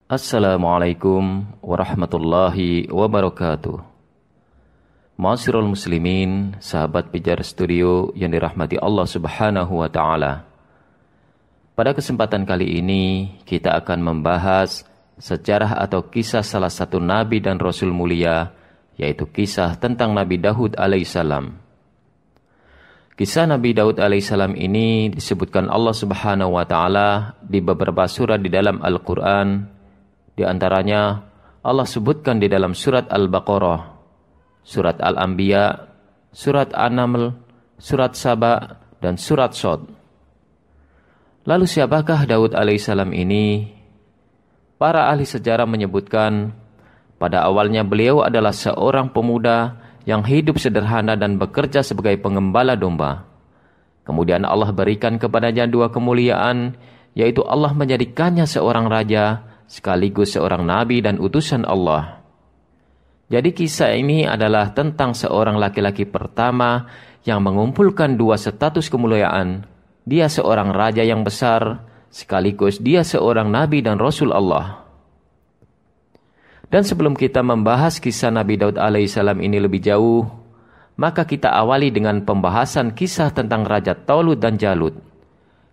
Assalamualaikum warahmatullahi wabarakatuh. Ma'asyiral muslimin, sahabat Pijar Studio yang dirahmati Allah Subhanahu wa taala. Pada kesempatan kali ini kita akan membahas sejarah atau kisah salah satu nabi dan rasul mulia, yaitu kisah tentang Nabi Daud alaihissalam. Kisah Nabi Daud alaihissalam ini disebutkan Allah Subhanahu wa taala di beberapa surat di dalam Al-Qur'an. Di antaranya Allah sebutkan di dalam surat Al-Baqarah, surat Al-Anbiya, surat An-Naml, surat Saba, dan surat Shad. Lalu siapakah Daud alaihissalam ini? Para ahli sejarah menyebutkan pada awalnya beliau adalah seorang pemuda yang hidup sederhana dan bekerja sebagai pengembala domba. Kemudian Allah berikan kepadanya dua kemuliaan, yaitu Allah menjadikannya seorang raja sekaligus seorang nabi dan utusan Allah. Jadi kisah ini adalah tentang seorang laki-laki pertama yang mengumpulkan dua status kemuliaan. Dia seorang raja yang besar, sekaligus dia seorang nabi dan rasul Allah. Dan sebelum kita membahas kisah Nabi Daud alaihissalam ini lebih jauh, maka kita awali dengan pembahasan kisah tentang Raja Talut dan Jalut.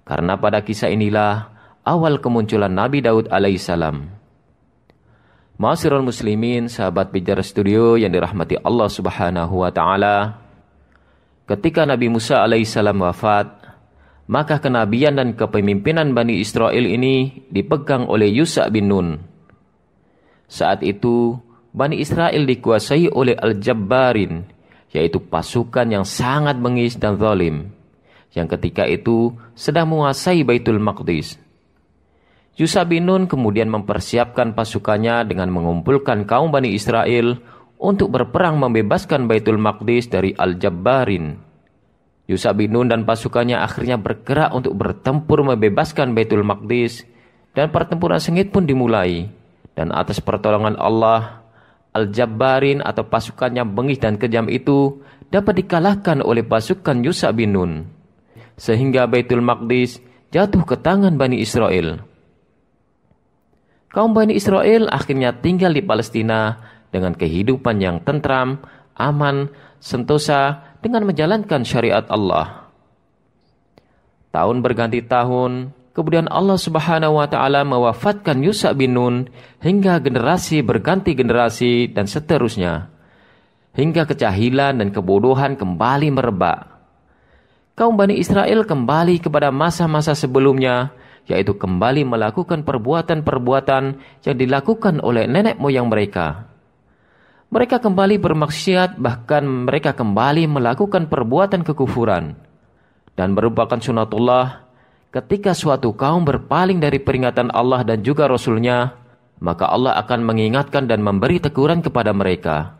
Karena pada kisah inilah awal kemunculan Nabi Daud alaihissalam. Ma'asyiral muslimin, sahabat Pijar Studio yang dirahmati Allah Subhanahu wa taala. Ketika Nabi Musa alaihissalam wafat, maka kenabian dan kepemimpinan Bani Israel ini dipegang oleh Yusha bin Nun. Saat itu Bani Israel dikuasai oleh Al-Jabbarin, yaitu pasukan yang sangat bengis dan zalim, yang ketika itu sedang menguasai Baitul Maqdis. Yusha bin Nun kemudian mempersiapkan pasukannya dengan mengumpulkan kaum Bani Israel untuk berperang membebaskan Baitul Maqdis dari Al-Jabbarin. Yusha bin Nun dan pasukannya akhirnya bergerak untuk bertempur membebaskan Baitul Maqdis, dan pertempuran sengit pun dimulai. Dan atas pertolongan Allah, Al-Jabbarin atau pasukannya bengis dan kejam itu dapat dikalahkan oleh pasukan Yusha bin Nun, sehingga Baitul Maqdis jatuh ke tangan Bani Israel. Kaum Bani Israel akhirnya tinggal di Palestina dengan kehidupan yang tentram, aman, sentosa dengan menjalankan syariat Allah. Tahun berganti tahun, kemudian Allah Subhanahu wa taala mewafatkan Yusha bin Nun hingga generasi berganti generasi dan seterusnya. Hingga kejahilan dan kebodohan kembali merebak. Kaum Bani Israel kembali kepada masa-masa sebelumnya, yaitu kembali melakukan perbuatan-perbuatan yang dilakukan oleh nenek moyang mereka. Mereka kembali bermaksiat, bahkan mereka kembali melakukan perbuatan kekufuran. Dan merupakan sunatullah, ketika suatu kaum berpaling dari peringatan Allah dan juga Rasul-Nya, maka Allah akan mengingatkan dan memberi teguran kepada mereka.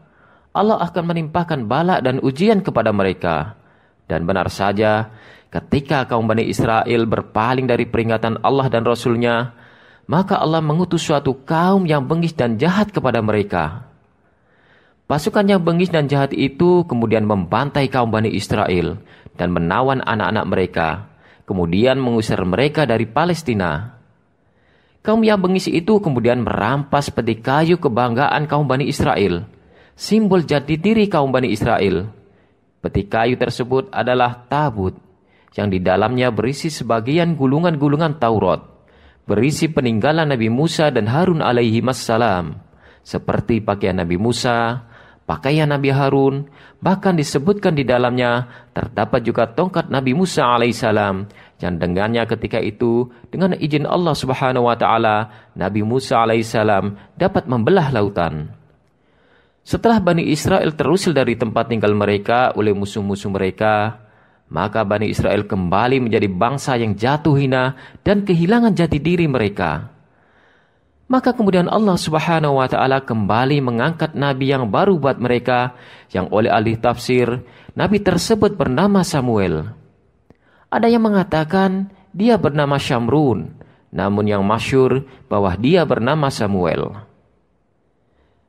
Allah akan menimpakan bala dan ujian kepada mereka. Dan benar saja, ketika kaum Bani Israel berpaling dari peringatan Allah dan Rasul-Nya, maka Allah mengutus suatu kaum yang bengis dan jahat kepada mereka. Pasukan yang bengis dan jahat itu kemudian membantai kaum Bani Israel dan menawan anak-anak mereka, kemudian mengusir mereka dari Palestina. Kaum yang bengis itu kemudian merampas peti kayu kebanggaan kaum Bani Israel, simbol jati diri kaum Bani Israel. Peti kayu tersebut adalah tabut, yang di dalamnya berisi sebagian gulungan-gulungan Taurat, berisi peninggalan Nabi Musa dan Harun alaihi wassalam, seperti pakaian Nabi Musa, pakaian Nabi Harun, bahkan disebutkan di dalamnya terdapat juga tongkat Nabi Musa alaihissalam, yang dengannya ketika itu dengan izin Allah Subhanahu wa taala Nabi Musa alaihissalam dapat membelah lautan. Setelah Bani Israel terusir dari tempat tinggal mereka oleh musuh-musuh mereka, maka Bani Israel kembali menjadi bangsa yang jatuh hina dan kehilangan jati diri mereka. Maka kemudian Allah Subhanahu wa taala kembali mengangkat nabi yang baru buat mereka, yang oleh ahli tafsir nabi tersebut bernama Samuel. Ada yang mengatakan dia bernama Syamrun, namun yang masyhur bahwa dia bernama Samuel.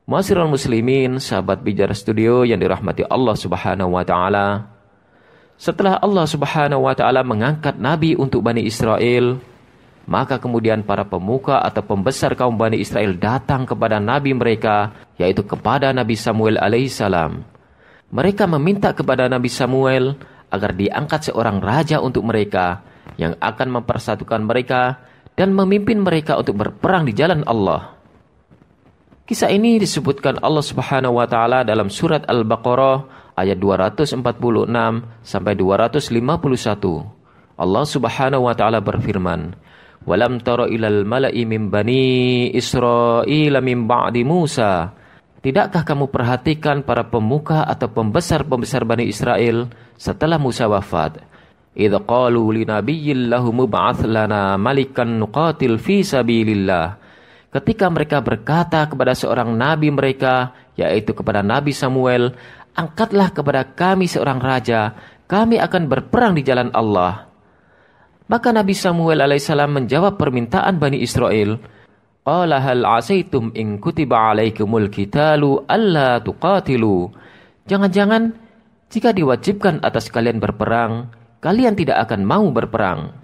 Ma'asyiral muslimin, sahabat Pijar Studio yang dirahmati Allah Subhanahu wa taala. Setelah Allah Subhanahu wa taala mengangkat nabi untuk Bani Israel, Maka kemudian para pemuka atau pembesar kaum Bani Israel datang kepada nabi mereka, yaitu kepada Nabi Samuel alaihissalam. Mereka meminta kepada Nabi Samuel agar diangkat seorang raja untuk mereka yang akan mempersatukan mereka dan memimpin mereka untuk berperang di jalan Allah. Kisah ini disebutkan Allah Subhanahu wa taala dalam surat Al-Baqarah ayat 246 sampai 251. Allah Subhanahu wa taala berfirman, "Walam tara ilal mala'i min bani Israil min ba'di Musa." Tidakkah kamu perhatikan para pemuka atau pembesar-pembesar Bani Israel setelah Musa wafat? Idh qalu linabiyyin lahum mub'ats lana malikan nuqatil fi sabilillah. Ketika mereka berkata kepada seorang nabi mereka, yaitu kepada Nabi Samuel, angkatlah kepada kami seorang raja, kami akan berperang di jalan Allah. Maka Nabi Samuel alaihissalam menjawab permintaan Bani Israel, qala hal asaitum in kutiba alaikumul qitalu alla tuqatilu. Jangan-jangan jika diwajibkan atas kalian berperang, kalian tidak akan mau berperang.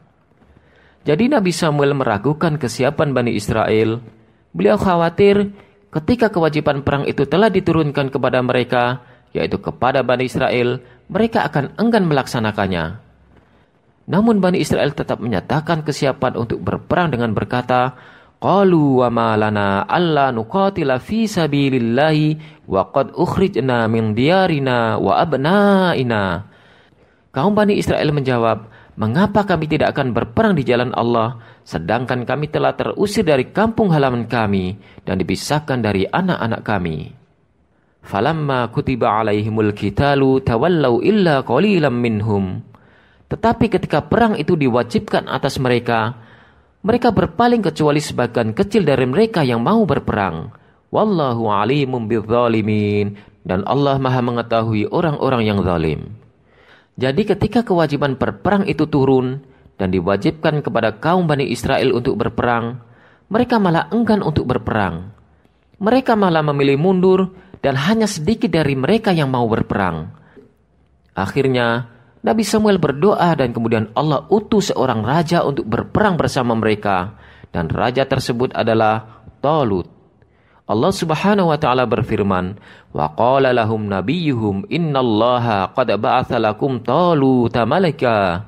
Jadi Nabi Samuel meragukan kesiapan Bani Israel. Beliau khawatir ketika kewajiban perang itu telah diturunkan kepada mereka, yaitu kepada Bani Israel, mereka akan enggan melaksanakannya. Namun Bani Israel tetap menyatakan kesiapan untuk berperang dengan berkata, qalu wa ma lana alla nuqatila fi sabilillahi wa qad ukhrijna min diyarina wa abnaina. Kaum Bani Israel menjawab, mengapa kami tidak akan berperang di jalan Allah, sedangkan kami telah terusir dari kampung halaman kami dan dipisahkan dari anak-anak kami. Falamma kutiba alaihimul qitalu tawallau illa qalilan minhum. Tetapi ketika perang itu diwajibkan atas mereka, mereka berpaling kecuali sebagian kecil dari mereka yang mau berperang. Wallahu alimun bidzalimin. Dan Allah Maha mengetahui orang-orang yang zalim. Jadi ketika kewajiban berperang itu turun dan diwajibkan kepada kaum Bani Israel untuk berperang, mereka malah enggan untuk berperang. Mereka malah memilih mundur dan hanya sedikit dari mereka yang mau berperang. Akhirnya Nabi Samuel berdoa dan kemudian Allah utus seorang raja untuk berperang bersama mereka. Dan raja tersebut adalah Talut. Allah Subhanahu wa taala berfirman, "Wa qala lahum nabiyyuhum innallaha qad ba'atsa lakum Taluta malaka."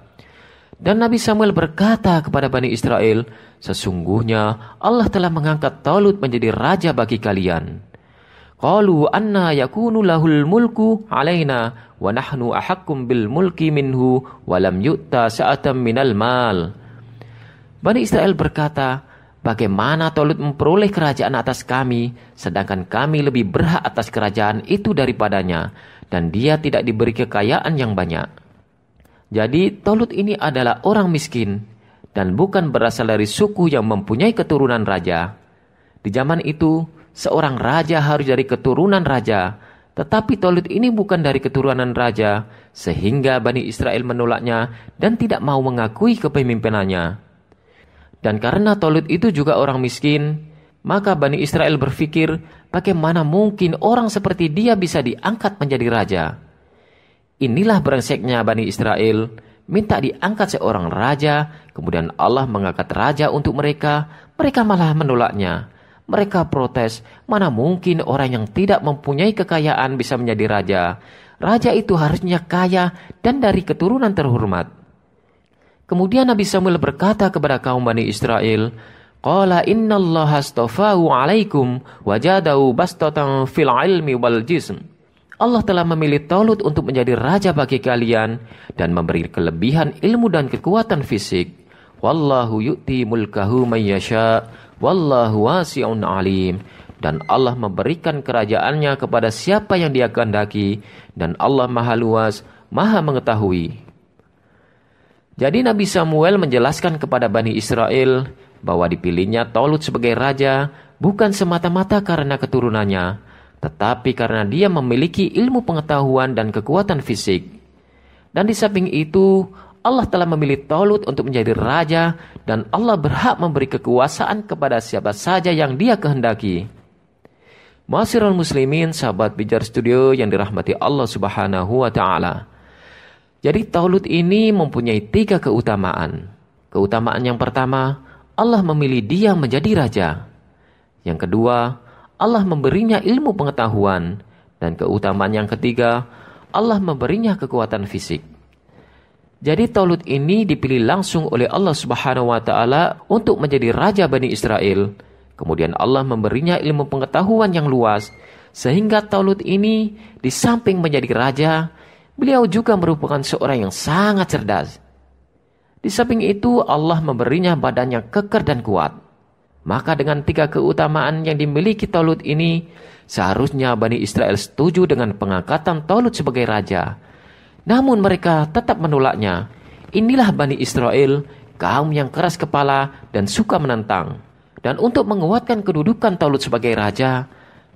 Dan Nabi Samuel berkata kepada Bani Israel, sesungguhnya Allah telah mengangkat Talut menjadi raja bagi kalian. Qalu anna yakunu lahul mulku alaina wa nahnu ahakkum bil mulki minhu wa lam yu'ta sa'atan minal mal. Bani Israel berkata, bagaimana Talut memperoleh kerajaan atas kami, sedangkan kami lebih berhak atas kerajaan itu daripadanya, dan dia tidak diberi kekayaan yang banyak. Jadi Talut ini adalah orang miskin, dan bukan berasal dari suku yang mempunyai keturunan raja. Di zaman itu, seorang raja harus dari keturunan raja, tetapi Talut ini bukan dari keturunan raja, sehingga Bani Israel menolaknya dan tidak mau mengakui kepemimpinannya. Dan karena Talut itu juga orang miskin, maka Bani Israel berpikir, bagaimana mungkin orang seperti dia bisa diangkat menjadi raja? Inilah brengseknya Bani Israel, minta diangkat seorang raja, kemudian Allah mengangkat raja untuk mereka malah menolaknya. Mereka protes, mana mungkin orang yang tidak mempunyai kekayaan bisa menjadi raja? Raja itu harusnya kaya dan dari keturunan terhormat. Kemudian Nabi Samuel berkata kepada kaum Bani Israel, qala innallaha astafahu alaikum wajadahu bastatan fil ilmi wal jism. Allah telah memilih Talut untuk menjadi raja bagi kalian dan memberi kelebihan ilmu dan kekuatan fisik. Wallahu yu'ti mulkahu man yasha, wallahu wasi'un alim. Dan Allah memberikan kerajaannya kepada siapa yang Dia kehendaki, dan Allah Maha luas, Maha mengetahui. Jadi Nabi Samuel menjelaskan kepada Bani Israel bahwa dipilihnya Talut sebagai raja bukan semata-mata karena keturunannya, tetapi karena dia memiliki ilmu pengetahuan dan kekuatan fisik. Dan di samping itu, Allah telah memilih Talut untuk menjadi raja, dan Allah berhak memberi kekuasaan kepada siapa saja yang Dia kehendaki. Ma'asyiral muslimin, sahabat Pijar Studio yang dirahmati Allah Subhanahu wa taala. Jadi Talut ini mempunyai 3 keutamaan. Keutamaan yang pertama, Allah memilih dia menjadi raja. Yang kedua, Allah memberinya ilmu pengetahuan. Dan keutamaan yang ketiga, Allah memberinya kekuatan fisik. Jadi Talut ini dipilih langsung oleh Allah Subhanahu wa Ta'ala untuk menjadi raja Bani Israel. Kemudian Allah memberinya ilmu pengetahuan yang luas, sehingga Talut ini di samping menjadi raja, beliau juga merupakan seorang yang sangat cerdas. Di samping itu Allah memberinya badan yang kekar dan kuat. Maka dengan 3 keutamaan yang dimiliki Talut ini, seharusnya Bani Israel setuju dengan pengangkatan Talut sebagai raja. Namun mereka tetap menolaknya. Inilah Bani Israel, kaum yang keras kepala dan suka menentang. Dan untuk menguatkan kedudukan Talut sebagai raja,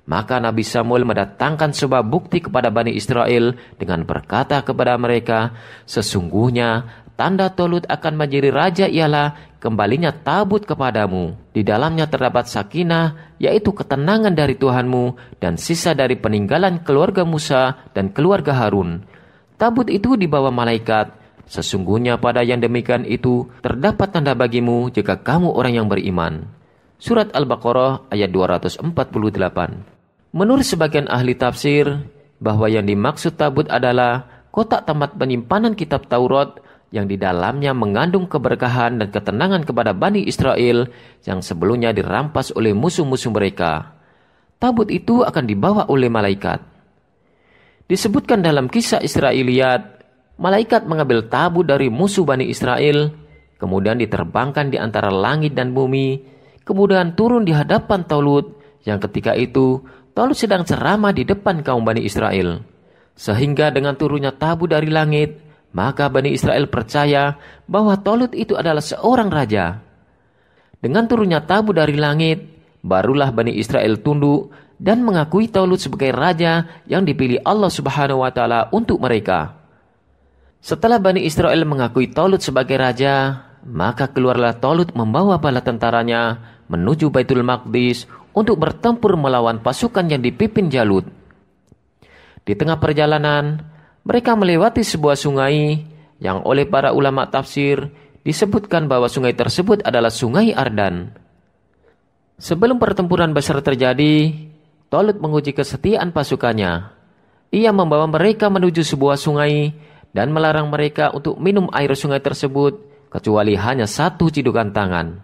maka Nabi Samuel mendatangkan sebuah bukti kepada Bani Israel dengan berkata kepada mereka, sesungguhnya tanda Talut akan menjadi raja ialah kembalinya tabut kepadamu. Di dalamnya terdapat sakinah, yaitu ketenangan dari Tuhanmu, dan sisa dari peninggalan keluarga Musa dan keluarga Harun. Tabut itu dibawa malaikat. Sesungguhnya pada yang demikian itu terdapat tanda bagimu jika kamu orang yang beriman. Surat Al-Baqarah ayat 248. Menurut sebagian ahli tafsir, bahwa yang dimaksud tabut adalah kotak tempat penyimpanan kitab Taurat yang di dalamnya mengandung keberkahan dan ketenangan kepada Bani Israel yang sebelumnya dirampas oleh musuh-musuh mereka. Tabut itu akan dibawa oleh malaikat. Disebutkan dalam kisah Israiliyat, malaikat mengambil tabut dari musuh Bani Israel, kemudian diterbangkan di antara langit dan bumi, kemudian turun di hadapan Talut, yang ketika itu Talut sedang ceramah di depan kaum Bani Israel. Sehingga dengan turunnya tabut dari langit, maka Bani Israel percaya bahwa Talut itu adalah seorang raja. Dengan turunnya tabut dari langit, barulah Bani Israel tunduk dan mengakui Talut sebagai raja yang dipilih Allah Subhanahu wa Ta'ala untuk mereka. Setelah Bani Israel mengakui Talut sebagai raja, maka keluarlah Talut membawa bala tentaranya menuju Baitul Maqdis untuk bertempur melawan pasukan yang dipimpin Jalut. Di tengah perjalanan, mereka melewati sebuah sungai yang oleh para ulama tafsir disebutkan bahwa sungai tersebut adalah Sungai Ardan. Sebelum pertempuran besar terjadi, Talut menguji kesetiaan pasukannya. Ia membawa mereka menuju sebuah sungai dan melarang mereka untuk minum air sungai tersebut kecuali hanya 1 cidukan tangan.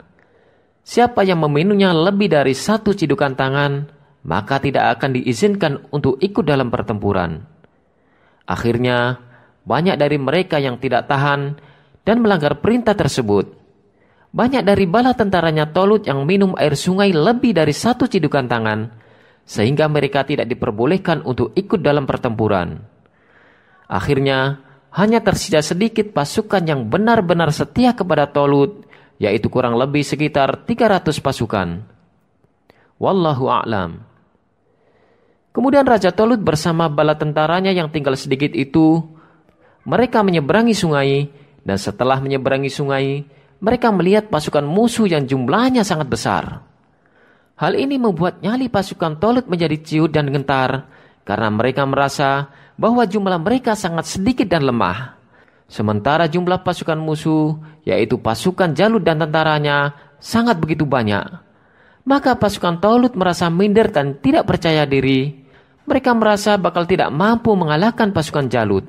Siapa yang meminumnya lebih dari 1 cidukan tangan, maka tidak akan diizinkan untuk ikut dalam pertempuran. Akhirnya, banyak dari mereka yang tidak tahan dan melanggar perintah tersebut. Banyak dari bala tentaranya Talut yang minum air sungai lebih dari 1 cidukan tangan, sehingga mereka tidak diperbolehkan untuk ikut dalam pertempuran. Akhirnya, hanya tersisa sedikit pasukan yang benar-benar setia kepada Talut, yaitu kurang lebih sekitar 300 pasukan. Wallahu a'lam. Kemudian Raja Talut bersama bala tentaranya yang tinggal sedikit itu, mereka menyeberangi sungai, dan setelah menyeberangi sungai, mereka melihat pasukan musuh yang jumlahnya sangat besar. Hal ini membuat nyali pasukan Talut menjadi ciut dan gentar, karena mereka merasa bahwa jumlah mereka sangat sedikit dan lemah. Sementara jumlah pasukan musuh, yaitu pasukan Jalut dan tentaranya, sangat begitu banyak. Maka pasukan Talut merasa minder dan tidak percaya diri. Mereka merasa bakal tidak mampu mengalahkan pasukan Jalut.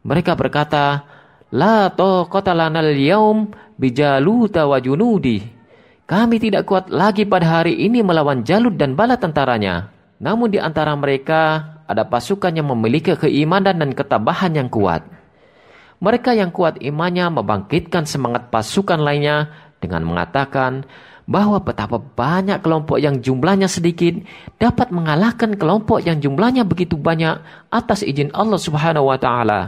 Mereka berkata, La taqata lanal yaum bijaluta wa junudi. Kami tidak kuat lagi pada hari ini melawan Jalut dan bala tentaranya. Namun di antara mereka ada pasukan yang memiliki keimanan dan ketabahan yang kuat. Mereka yang kuat imannya membangkitkan semangat pasukan lainnya dengan mengatakan bahwa betapa banyak kelompok yang jumlahnya sedikit dapat mengalahkan kelompok yang jumlahnya begitu banyak atas izin Allah Subhanahu wa Ta'ala.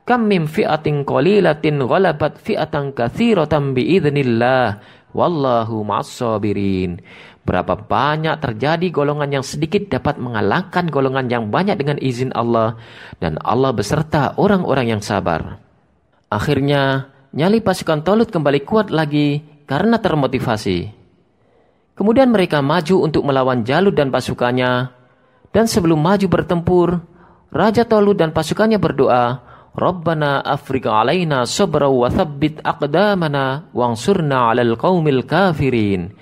Kam min fi'atin qalilatin ghalabat fi'atan katsiratan biidznillah. Wallahu ma'as-sabirin. Berapa banyak terjadi golongan yang sedikit dapat mengalahkan golongan yang banyak dengan izin Allah, dan Allah beserta orang-orang yang sabar. Akhirnya, nyali pasukan Talut kembali kuat lagi karena termotivasi. Kemudian mereka maju untuk melawan Jalut dan pasukannya, dan sebelum maju bertempur, Raja Talut dan pasukannya berdoa, Rabbana afriq alaina sabra wa thabbit aqdamana wansurna 'alal qaumil kafirin.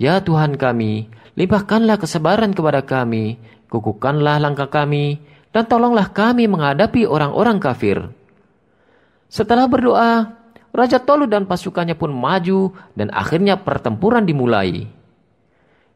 Ya Tuhan kami, limpahkanlah kesabaran kepada kami, kukuhkanlah langkah kami, dan tolonglah kami menghadapi orang-orang kafir. Setelah berdoa, Raja Tolut dan pasukannya pun maju dan akhirnya pertempuran dimulai.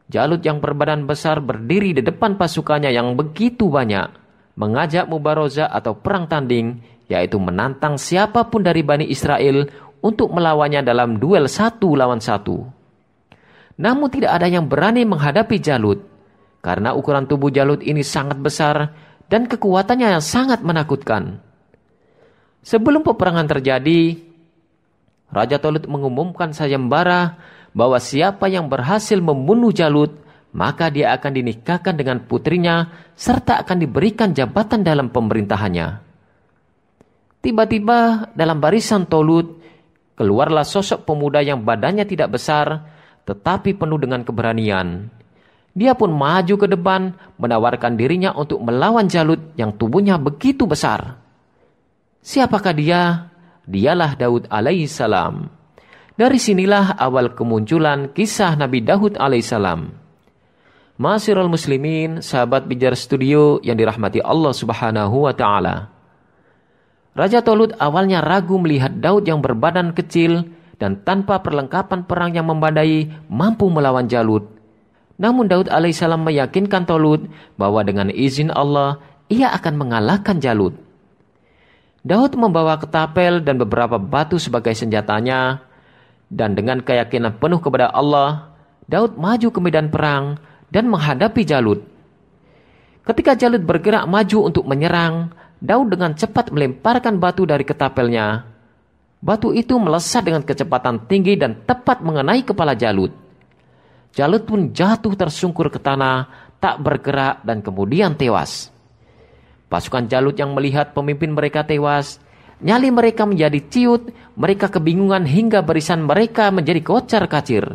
Jalut yang berbadan besar berdiri di depan pasukannya yang begitu banyak, mengajak mubarazah atau perang tanding, yaitu menantang siapapun dari Bani Israel untuk melawannya dalam duel 1 lawan 1. Namun tidak ada yang berani menghadapi Jalut, karena ukuran tubuh Jalut ini sangat besar dan kekuatannya yang sangat menakutkan. Sebelum peperangan terjadi, Raja Tolut mengumumkan sayembara bahwa siapa yang berhasil membunuh Jalut, maka dia akan dinikahkan dengan putrinya serta akan diberikan jabatan dalam pemerintahannya. Tiba-tiba dalam barisan Tolut keluarlah sosok pemuda yang badannya tidak besar tetapi penuh dengan keberanian. Dia pun maju ke depan menawarkan dirinya untuk melawan Jalut yang tubuhnya begitu besar. Siapakah dia? Dialah Daud alaihissalam. Dari sinilah awal kemunculan kisah Nabi Daud alaihissalam. Ma'asyiral muslimin, sahabat Pijar Studio yang dirahmati Allah Subhanahu wa taala. Raja Tolut awalnya ragu melihat Daud yang berbadan kecil dan tanpa perlengkapan perang yang memadai mampu melawan Jalut. Namun Daud alaihissalam meyakinkan Tolut bahwa dengan izin Allah ia akan mengalahkan Jalut. Daud membawa ketapel dan beberapa batu sebagai senjatanya, dan dengan keyakinan penuh kepada Allah, Daud maju ke medan perang dan menghadapi Jalut. Ketika Jalut bergerak maju untuk menyerang, Daud dengan cepat melemparkan batu dari ketapelnya. Batu itu melesat dengan kecepatan tinggi dan tepat mengenai kepala Jalut. Jalut pun jatuh tersungkur ke tanah, tak bergerak dan kemudian tewas. Pasukan Jalut yang melihat pemimpin mereka tewas, nyali mereka menjadi ciut, mereka kebingungan hingga barisan mereka menjadi kocar-kacir.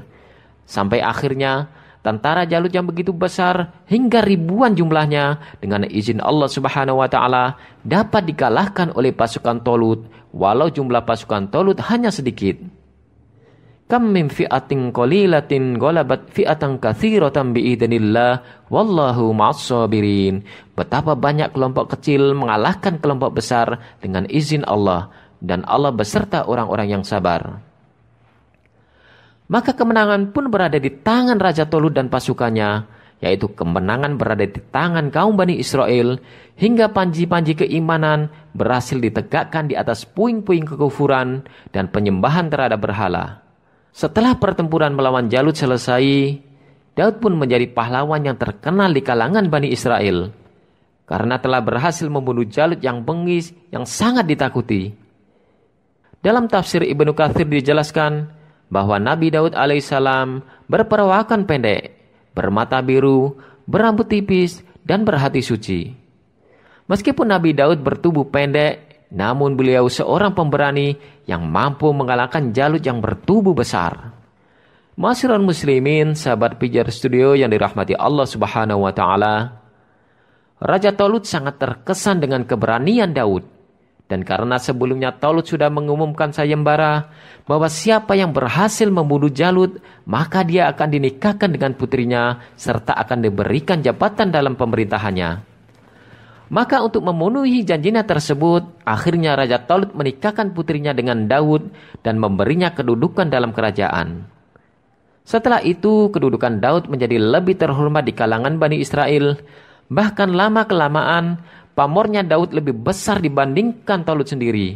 Sampai akhirnya tentara Jalut yang begitu besar hingga ribuan jumlahnya dengan izin Allah Subhanahu wa taala dapat dikalahkan oleh pasukan Tolut, walau jumlah pasukan Tolut hanya sedikit. Kam min fi'atin qalilatin ghalabat fi'atan katsiratan biidznillah wallahu ma'as sabirin. Betapa banyak kelompok kecil mengalahkan kelompok besar dengan izin Allah, dan Allah beserta orang-orang yang sabar. Maka kemenangan pun berada di tangan Raja Tolut dan pasukannya, yaitu kemenangan berada di tangan kaum Bani Israel, hingga panji-panji keimanan berhasil ditegakkan di atas puing-puing kekufuran dan penyembahan terhadap berhala. Setelah pertempuran melawan Jalut selesai, Daud pun menjadi pahlawan yang terkenal di kalangan Bani Israel, karena telah berhasil membunuh Jalut yang bengis yang sangat ditakuti. Dalam tafsir Ibnu Katsir dijelaskan bahwa Nabi Daud alaihissalam berperawakan pendek, bermata biru, berambut tipis, dan berhati suci. Meskipun Nabi Daud bertubuh pendek, namun beliau seorang pemberani yang mampu mengalahkan Jalut yang bertubuh besar. Ma'asyiral muslimin, sahabat Pijar Studio yang dirahmati Allah Subhanahu wa taala. Raja Tolut sangat terkesan dengan keberanian Daud. Dan karena sebelumnya Tolut sudah mengumumkan sayembara bahwa siapa yang berhasil membunuh Jalut, maka dia akan dinikahkan dengan putrinya serta akan diberikan jabatan dalam pemerintahannya. Maka untuk memenuhi janjinya tersebut, akhirnya Raja Tolut menikahkan putrinya dengan Daud dan memberinya kedudukan dalam kerajaan. Setelah itu, kedudukan Daud menjadi lebih terhormat di kalangan Bani Israel. Bahkan lama-kelamaan, pamornya Daud lebih besar dibandingkan Tolut sendiri.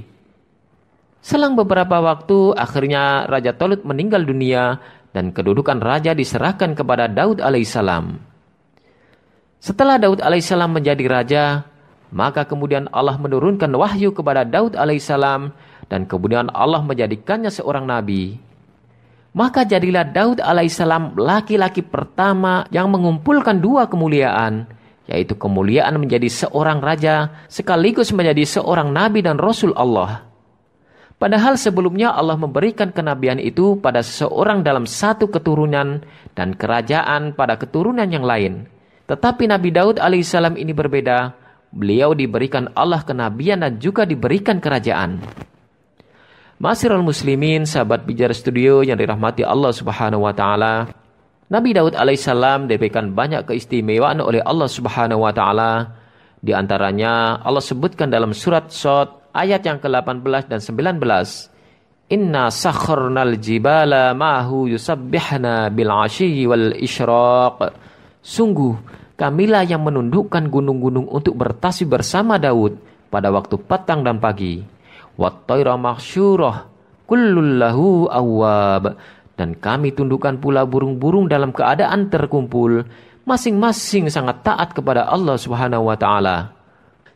Selang beberapa waktu, akhirnya Raja Tolut meninggal dunia dan kedudukan raja diserahkan kepada Daud alaihissalam. Setelah Daud alaihissalam menjadi raja, maka kemudian Allah menurunkan wahyu kepada Daud alaihissalam dan kemudian Allah menjadikannya seorang nabi. Maka jadilah Daud alaihissalam laki-laki pertama yang mengumpulkan dua kemuliaan, yaitu kemuliaan menjadi seorang raja sekaligus menjadi seorang nabi dan rasul Allah. Padahal sebelumnya Allah memberikan kenabian itu pada seseorang dalam satu keturunan dan kerajaan pada keturunan yang lain. Tetapi Nabi Daud alaihissalam ini berbeda. beliau diberikan Allah kenabian dan juga diberikan kerajaan. Ma'asyiral muslimin, sahabat Pijar Studio yang dirahmati Allah Subhanahu wa taala, Nabi Daud alaihissalam diberikan banyak keistimewaan oleh Allah Subhanahu wa taala. Di antaranya Allah sebutkan dalam surat Shad ayat yang ke-18 dan 19, Inna sakharnal jibala ma'hu yusabbihna bil 'ashyi wal isyraq. Sungguh kamilah yang menundukkan gunung-gunung untuk bertasbih bersama Daud pada waktu petang dan pagi. Wat-tayra mahsyurah kullul lahu awwab. Dan kami tundukkan pula burung-burung dalam keadaan terkumpul, masing-masing sangat taat kepada Allah Subhanahu wa taala.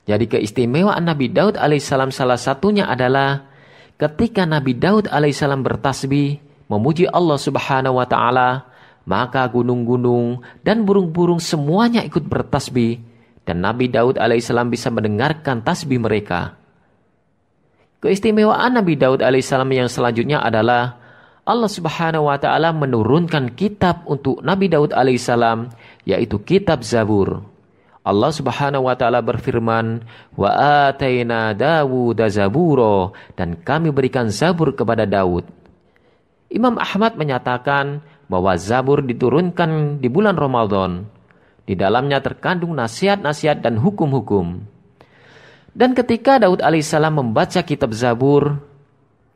Jadi keistimewaan Nabi Daud alaihissalam salah satunya adalah ketika Nabi Daud alaihissalam bertasbih memuji Allah Subhanahu wa taala, maka gunung-gunung dan burung-burung semuanya ikut bertasbih dan Nabi Daud alaihissalam bisa mendengarkan tasbih mereka. Keistimewaan Nabi Daud alaihissalam yang selanjutnya adalah Allah Subhanahu wa taala menurunkan kitab untuk Nabi Daud alaihissalam, yaitu kitab Zabur. Allah Subhanahu wa taala berfirman, "Wa ataina Dawuda zabura," dan kami berikan Zabur kepada Daud. Imam Ahmad menyatakan bahwa Zabur diturunkan di bulan Ramadan. Di dalamnya terkandung nasihat-nasihat dan hukum-hukum. Dan ketika Daud alaihissalam membaca kitab Zabur,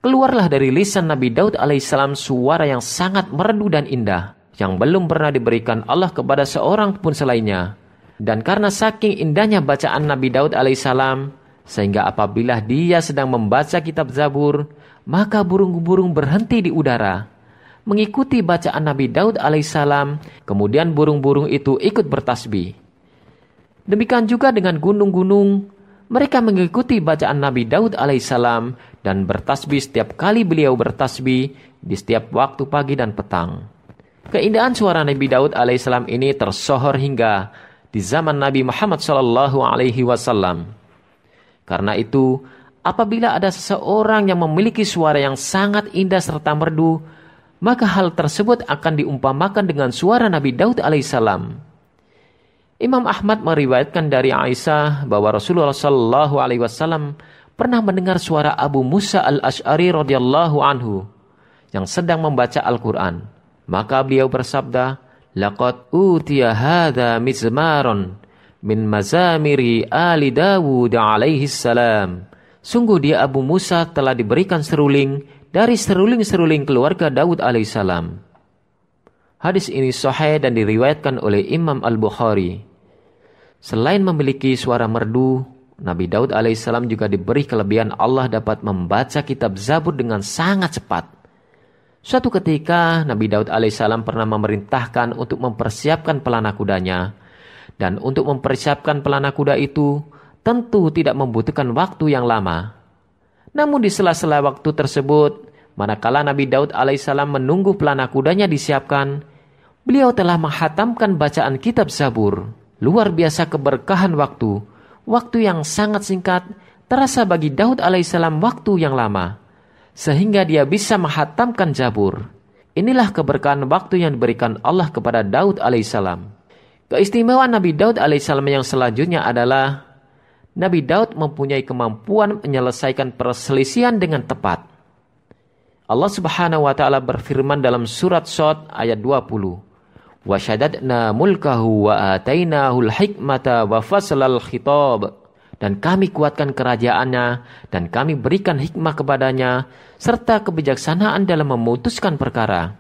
keluarlah dari lisan Nabi Daud alaihissalam suara yang sangat merdu dan indah, yang belum pernah diberikan Allah kepada seorang pun selainnya. Dan karena saking indahnya bacaan Nabi Daud alaihissalam, sehingga apabila dia sedang membaca kitab Zabur, maka burung-burung berhenti di udara, mengikuti bacaan Nabi Daud alaihissalam, kemudian burung-burung itu ikut bertasbih. Demikian juga dengan gunung-gunung, mereka mengikuti bacaan Nabi Daud alaihissalam dan bertasbih setiap kali beliau bertasbih di setiap waktu pagi dan petang. Keindahan suara Nabi Daud alaihissalam ini tersohor hingga di zaman Nabi Muhammad SAW. Karena itu, apabila ada seseorang yang memiliki suara yang sangat indah serta merdu, maka hal tersebut akan diumpamakan dengan suara Nabi Daud alaihissalam. Imam Ahmad meriwayatkan dari Aisyah bahwa Rasulullah SAW pernah mendengar suara Abu Musa al-Ash'ari radhiyallahu anhu yang sedang membaca Al-Quran. Maka beliau bersabda, "Laqad utiya hadha mizmaron min mazamiri ali Dawud alaihi salam." Sungguh dia Abu Musa telah diberikan seruling dari seruling-seruling keluarga Daud alaihissalam. Hadis ini sahih dan diriwayatkan oleh Imam Al-Bukhari. Selain memiliki suara merdu, Nabi Daud alaihissalam juga diberi kelebihan Allah dapat membaca kitab Zabur dengan sangat cepat. Suatu ketika, Nabi Daud alaihissalam pernah memerintahkan untuk mempersiapkan pelana kudanya. Dan untuk mempersiapkan pelana kuda itu, tentu tidak membutuhkan waktu yang lama. Namun di sela-sela waktu tersebut, manakala Nabi Daud alaihissalam menunggu pelana kudanya disiapkan, beliau telah menghatamkan bacaan kitab Zabur. Luar biasa keberkahan waktu. Waktu yang sangat singkat terasa bagi Daud alaihissalam waktu yang lama, sehingga dia bisa menghatamkan Zabur. Inilah keberkahan waktu yang diberikan Allah kepada Daud alaihissalam. Keistimewaan Nabi Daud alaihissalam yang selanjutnya adalah Nabi Daud mempunyai kemampuan menyelesaikan perselisihan dengan tepat. Allah Subhanahu wa taala berfirman dalam surat Shad ayat 20. Wa syadadna mulkahu wa atainahul hikmata wa faslal khitab. Dan kami kuatkan kerajaannya dan kami berikan hikmah kepadanya serta kebijaksanaan dalam memutuskan perkara.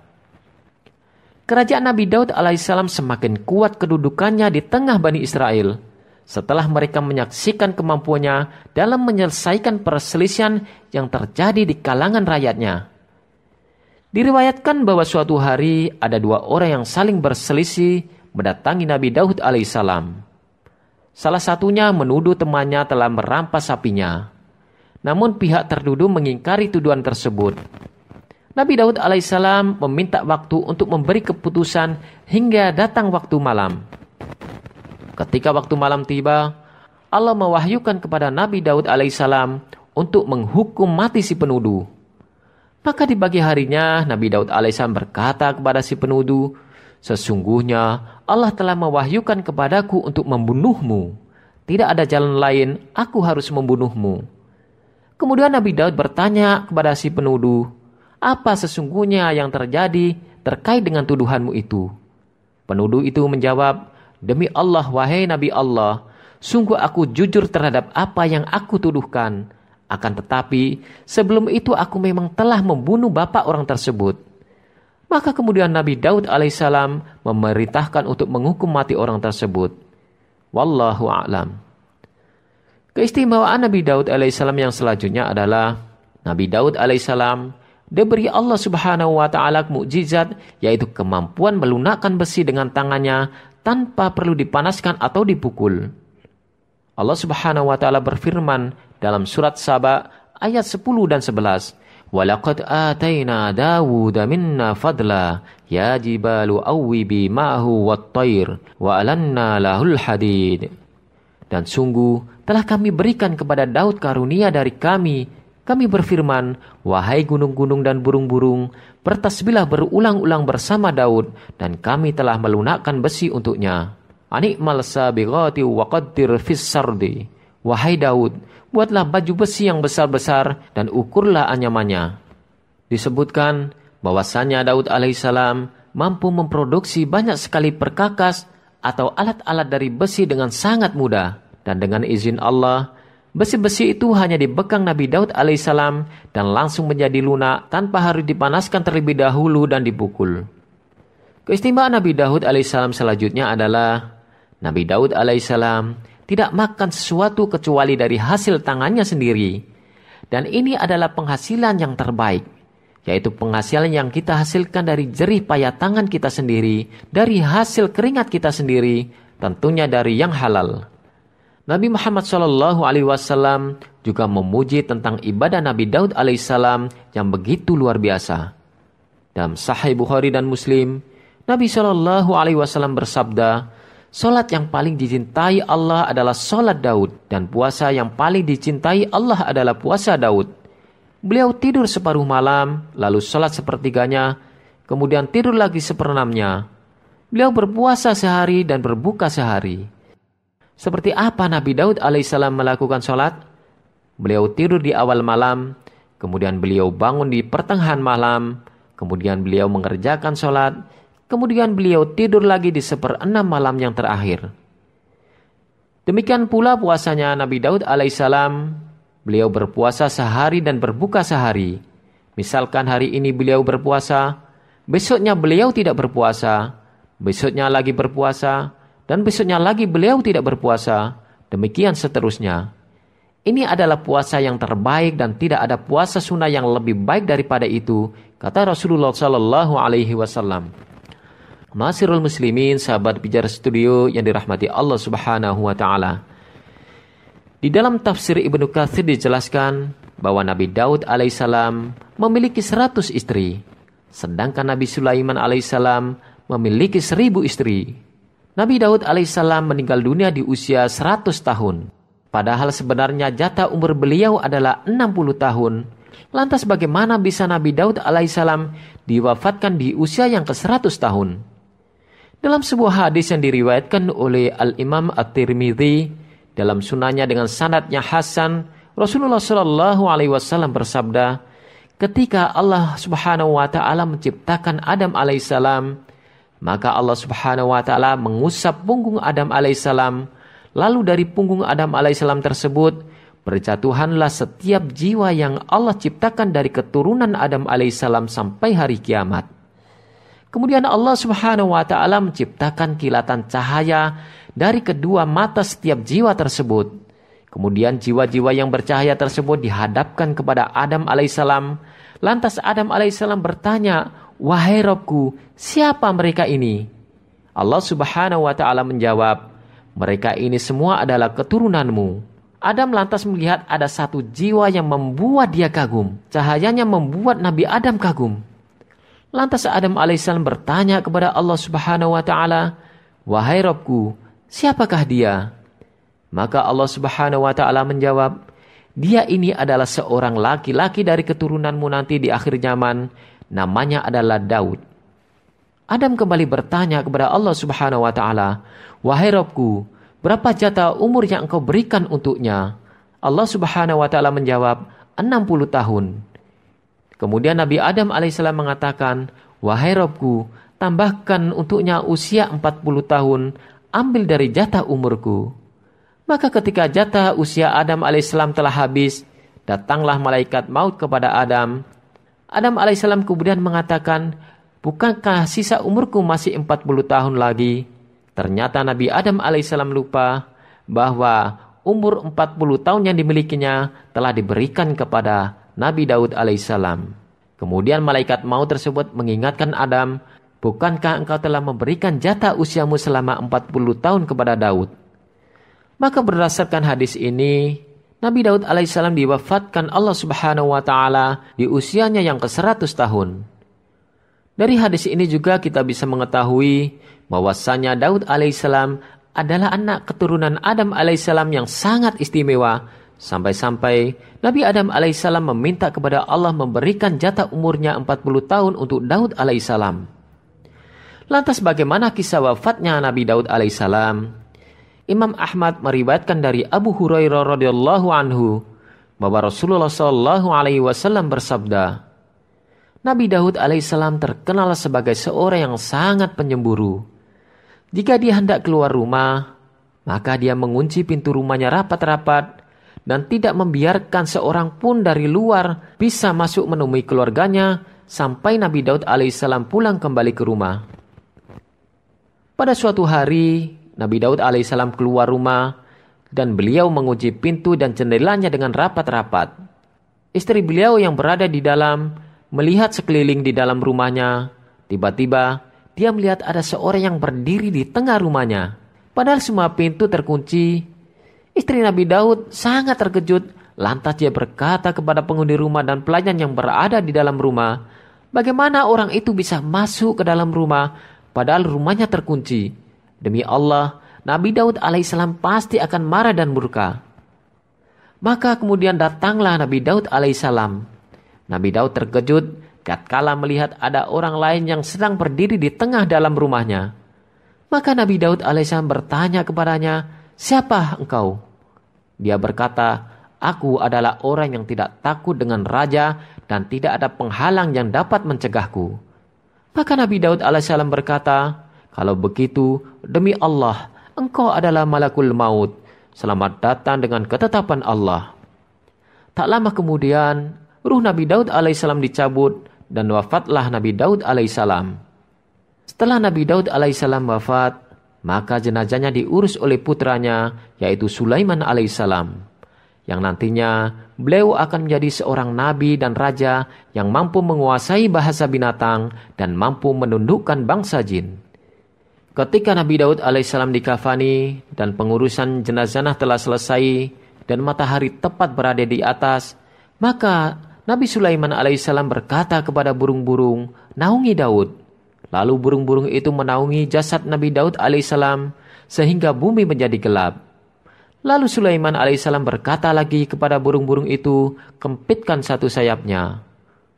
Kerajaan Nabi Daud alaihissalam semakin kuat kedudukannya di tengah Bani Israel setelah mereka menyaksikan kemampuannya dalam menyelesaikan perselisihan yang terjadi di kalangan rakyatnya. Diriwayatkan bahwa suatu hari ada dua orang yang saling berselisih mendatangi Nabi Daud alaihissalam. Salah satunya menuduh temannya telah merampas sapinya. Namun pihak tertuduh mengingkari tuduhan tersebut. Nabi Daud alaihissalam meminta waktu untuk memberi keputusan hingga datang waktu malam. Ketika waktu malam tiba, Allah mewahyukan kepada Nabi Daud alaihissalam untuk menghukum mati si penuduh. Maka di pagi harinya Nabi Daud alaihissalam berkata kepada si penuduh, "Sesungguhnya Allah telah mewahyukan kepadaku untuk membunuhmu. Tidak ada jalan lain, aku harus membunuhmu." Kemudian Nabi Daud bertanya kepada si penuduh, "Apa sesungguhnya yang terjadi terkait dengan tuduhanmu itu?" Penuduh itu menjawab, "Demi Allah, wahai Nabi Allah, sungguh aku jujur terhadap apa yang aku tuduhkan. Akan tetapi, sebelum itu aku memang telah membunuh bapak orang tersebut." Maka kemudian Nabi Daud alaihissalam memerintahkan untuk menghukum mati orang tersebut. Wallahu a'lam. Keistimewaan Nabi Daud alaihissalam yang selanjutnya adalah Nabi Daud alaihissalam diberi Allah subhanahu wa ta'ala mukjizat, yaitu kemampuan melunakkan besi dengan tangannya tanpa perlu dipanaskan atau dipukul. Allah subhanahu wa ta'ala berfirman dalam surat Saba ayat 10 dan 11. "Walaqad atayna Dawuda minna fadla, ya jibalu awwibi ma'hu wat-tayr, wa alanna lahul hadid." Dan sungguh telah kami berikan kepada Daud karunia dari kami. Kami berfirman, "Wahai gunung-gunung dan burung-burung, bertasbihlah berulang-ulang bersama Daud, dan kami telah melunakkan besi untuknya. Anikmal sabighati wa qaddir fis sardi." Wahai Daud, buatlah baju besi yang besar-besar dan ukurlah anyamannya. Disebutkan bahwasannya Daud alaihissalam mampu memproduksi banyak sekali perkakas atau alat-alat dari besi dengan sangat mudah. Dan dengan izin Allah, besi-besi itu hanya dibekang Nabi Daud alaihissalam dan langsung menjadi lunak tanpa harus dipanaskan terlebih dahulu dan dipukul. Keistimewaan Nabi Daud alaihissalam selanjutnya adalah Nabi Daud alaihissalam tidak makan sesuatu kecuali dari hasil tangannya sendiri. Dan ini adalah penghasilan yang terbaik, yaitu penghasilan yang kita hasilkan dari jerih payah tangan kita sendiri, dari hasil keringat kita sendiri, tentunya dari yang halal. Nabi Muhammad SAW juga memuji tentang ibadah Nabi Daud alaihissalam yang begitu luar biasa. Dalam Sahih Bukhari dan Muslim, Nabi SAW bersabda, "Salat yang paling dicintai Allah adalah salat Daud, dan puasa yang paling dicintai Allah adalah puasa Daud. Beliau tidur separuh malam, lalu salat sepertiganya, kemudian tidur lagi seperenamnya. Beliau berpuasa sehari dan berbuka sehari." Seperti apa Nabi Daud alaihissalam melakukan sholat? Beliau tidur di awal malam, kemudian beliau bangun di pertengahan malam, kemudian beliau mengerjakan sholat, kemudian beliau tidur lagi di seperenam malam yang terakhir. Demikian pula puasanya Nabi Daud alaihissalam, beliau berpuasa sehari dan berbuka sehari. Misalkan hari ini beliau berpuasa, besoknya beliau tidak berpuasa, besoknya lagi berpuasa, dan besoknya lagi beliau tidak berpuasa, demikian seterusnya. Ini adalah puasa yang terbaik dan tidak ada puasa sunnah yang lebih baik daripada itu, kata Rasulullah SAW. Masirul muslimin, sahabat Pijar Studio yang dirahmati Allah Subhanahu wa taala. Di dalam tafsir Ibnu Katsir dijelaskan bahwa Nabi Daud alaihissalam memiliki 100 istri, sedangkan Nabi Sulaiman alaihissalam memiliki 1000 istri. Nabi Daud alaihissalam meninggal dunia di usia 100 tahun. Padahal sebenarnya jatah umur beliau adalah 60 tahun. Lantas bagaimana bisa Nabi Daud alaihissalam diwafatkan di usia yang ke-100 tahun? Dalam sebuah hadis yang diriwayatkan oleh Al-Imam At-Tirmidzi dalam sunahnya dengan sanadnya hasan, Rasulullah SAW bersabda, ketika Allah Subhanahu wa taala menciptakan Adam alaihissalam, maka Allah Subhanahu wa taala mengusap punggung Adam alaihissalam, lalu dari punggung Adam alaihissalam tersebut berjatuhanlah setiap jiwa yang Allah ciptakan dari keturunan Adam alaihissalam sampai hari kiamat. Kemudian Allah Subhanahu wa taala menciptakan kilatan cahaya dari kedua mata setiap jiwa tersebut. Kemudian jiwa-jiwa yang bercahaya tersebut dihadapkan kepada Adam alaihissalam. Lantas Adam alaihissalam bertanya, "Wahai Rabbku, siapa mereka ini?" Allah Subhanahu wa taala menjawab, "Mereka ini semua adalah keturunanmu." Adam lantas melihat ada satu jiwa yang membuat dia kagum. Cahayanya membuat Nabi Adam kagum. Lantas Adam alaihissalam bertanya kepada Allah Subhanahu wa taala, "Wahai Rabbku, siapakah dia?" Maka Allah Subhanahu wa taala menjawab, "Dia ini adalah seorang laki-laki dari keturunanmu nanti di akhir zaman. Namanya adalah Daud." Adam kembali bertanya kepada Allah Subhanahu wa taala, "Wahai Rabbku, berapa jatah umur yang engkau berikan untuknya? Allah Subhanahu wa Ta'ala menjawab, 60 tahun. Kemudian Nabi Adam alaihissalam mengatakan, wahai Robku, tambahkan untuknya usia 40 tahun, ambil dari jatah umurku. Maka ketika jatah usia Adam alaihissalam telah habis, datanglah malaikat maut kepada Adam. Adam alaihissalam kemudian mengatakan, bukankah sisa umurku masih 40 tahun lagi? Ternyata Nabi Adam alaihissalam lupa bahwa umur 40 tahun yang dimilikinya telah diberikan kepada Nabi Daud alaihissalam. Kemudian malaikat maut tersebut mengingatkan Adam, bukankah engkau telah memberikan jatah usiamu selama 40 tahun kepada Daud? Maka berdasarkan hadis ini, Nabi Daud alaihissalam diwafatkan Allah Subhanahu wa Ta'ala di usianya yang ke-100 tahun. Dari hadis ini juga kita bisa mengetahui bahwasanya Daud alaihissalam adalah anak keturunan Adam alaihissalam yang sangat istimewa, sampai-sampai Nabi Adam alaihissalam meminta kepada Allah memberikan jatah umurnya 40 tahun untuk Daud alaihissalam. Lantas bagaimana kisah wafatnya Nabi Daud alaihissalam? Imam Ahmad meriwayatkan dari Abu Hurairah radhiyallahu anhu bahwa Rasulullah sallallahu alaihi wasallam bersabda, Nabi Daud alaihissalam terkenal sebagai seorang yang sangat penyemburu. Jika dia hendak keluar rumah, maka dia mengunci pintu rumahnya rapat-rapat dan tidak membiarkan seorang pun dari luar bisa masuk menemui keluarganya sampai Nabi Daud alaihissalam pulang kembali ke rumah. Pada suatu hari, Nabi Daud alaihissalam keluar rumah dan beliau mengunci pintu dan jendelanya dengan rapat-rapat. Istri beliau yang berada di dalam melihat sekeliling di dalam rumahnya. Tiba-tiba, dia melihat ada seorang yang berdiri di tengah rumahnya. Padahal semua pintu terkunci. Istri Nabi Daud sangat terkejut. Lantas dia berkata kepada penghuni rumah dan pelayan yang berada di dalam rumah, bagaimana orang itu bisa masuk ke dalam rumah padahal rumahnya terkunci? Demi Allah, Nabi Daud alaihissalam pasti akan marah dan murka. Maka kemudian datanglah Nabi Daud alaihissalam. Nabi Daud terkejut tatkala melihat ada orang lain yang sedang berdiri di tengah dalam rumahnya. Maka Nabi Daud alaihissalam bertanya kepadanya, siapa engkau? Dia berkata, aku adalah orang yang tidak takut dengan raja dan tidak ada penghalang yang dapat mencegahku. Maka Nabi Daud alaihissalam berkata, kalau begitu, demi Allah, engkau adalah malakul maut. Selamat datang dengan ketetapan Allah. Tak lama kemudian, ruh Nabi Daud alaihissalam dicabut dan wafatlah Nabi Daud alaihissalam. Setelah Nabi Daud alaihissalam wafat, maka jenazahnya diurus oleh putranya, yaitu Sulaiman alaihissalam, yang nantinya beliau akan menjadi seorang nabi dan raja yang mampu menguasai bahasa binatang dan mampu menundukkan bangsa jin. Ketika Nabi Daud alaihissalam dikafani dan pengurusan jenazah telah selesai dan matahari tepat berada di atas, maka Nabi Sulaiman alaihissalam berkata kepada burung-burung, naungi Daud. Lalu burung-burung itu menaungi jasad Nabi Daud alaihissalam sehingga bumi menjadi gelap. Lalu Sulaiman alaihissalam berkata lagi kepada burung-burung itu, kempitkan satu sayapnya.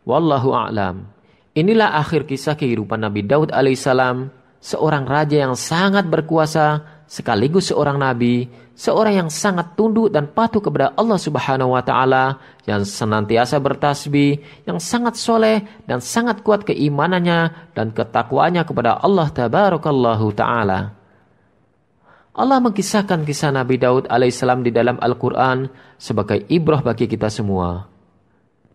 Wallahu a'lam. Inilah akhir kisah kehidupan Nabi Daud alaihissalam, seorang raja yang sangat berkuasa, sekaligus seorang nabi, seorang yang sangat tunduk dan patuh kepada Allah Subhanahu wa Ta'ala, yang senantiasa bertasbih, yang sangat soleh dan sangat kuat keimanannya dan ketakwaannya kepada Allah Tabarakallahu Ta'ala. Allah mengkisahkan kisah Nabi Daud alaihissalam di dalam Al-Quran sebagai ibrah bagi kita semua.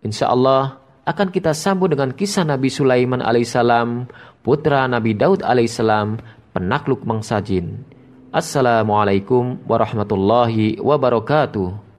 Insya Allah akan kita sambung dengan kisah Nabi Sulaiman alaihissalam, putra Nabi Daud alaihissalam, penakluk bangsa jin. Assalamualaikum warahmatullahi wabarakatuh.